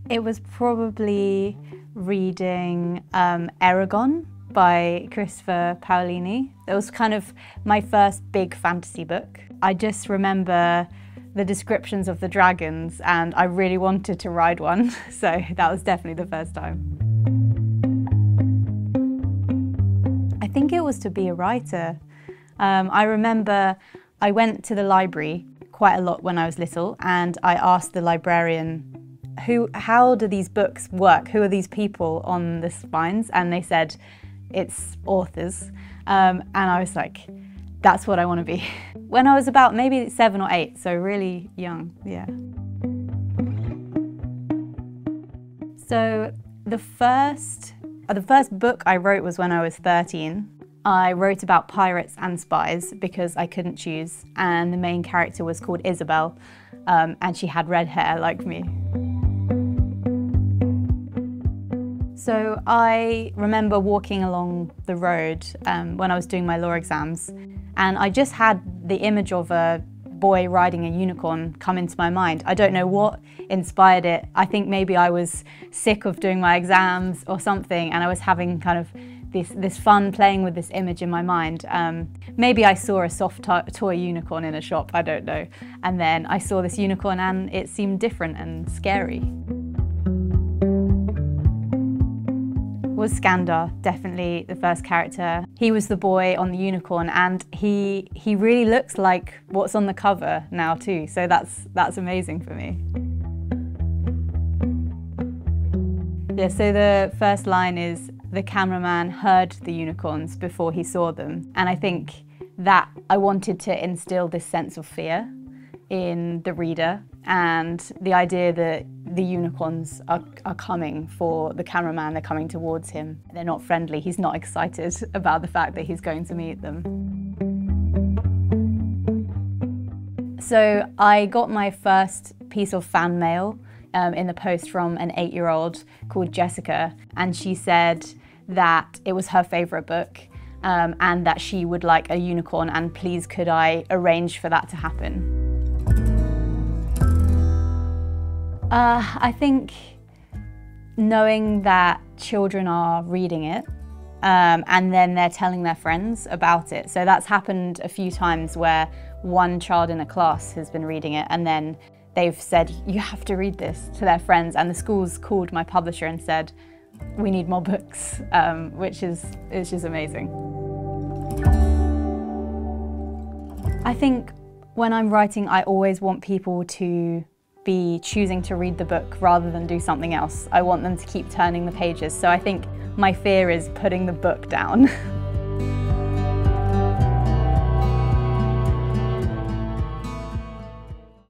It was probably reading Aragon by Christopher Paolini. It was kind of my first big fantasy book. I just remember the descriptions of the dragons and I really wanted to ride one, so that was definitely the first time. I think it was to be a writer. I remember I went to the library quite a lot when I was little and I asked the librarian, how do these books work? Who are these people on the spines? And they said, it's authors. And I was like, that's what I want to be. When I was about maybe 7 or 8, so really young, yeah. So the first book I wrote was when I was 13. I wrote about pirates and spies because I couldn't choose, and the main character was called Isabel, and she had red hair like me. So I remember walking along the road when I was doing my law exams, and I just had the image of a boy riding a unicorn come into my mind. I don't know what inspired it. I think maybe I was sick of doing my exams or something, and I was having kind of this fun playing with this image in my mind. Maybe I saw a soft toy unicorn in a shop, I don't know. And then I saw this unicorn and it seemed different and scary. Was Skandar, definitely the first character. He was the boy on the unicorn and he really looks like what's on the cover now too, so that's amazing for me. Yeah, so the first line is, the cameraman heard the unicorns before he saw them. And I think that I wanted to instill this sense of fear in the reader and the idea that the unicorns are coming for the cameraman, they're coming towards him. They're not friendly, he's not excited about the fact that he's going to meet them. So I got my first piece of fan mail in the post from an 8-year-old called Jessica, and she said that it was her favourite book and that she would like a unicorn and please could I arrange for that to happen. I think knowing that children are reading it and then they're telling their friends about it. So that's happened a few times where one child in a class has been reading it and then they've said, you have to read this to their friends, and the school's called my publisher and said, we need more books, which is just amazing. I think when I'm writing, I always want people to be choosing to read the book rather than do something else. I want them to keep turning the pages, so I think my fear is putting the book down.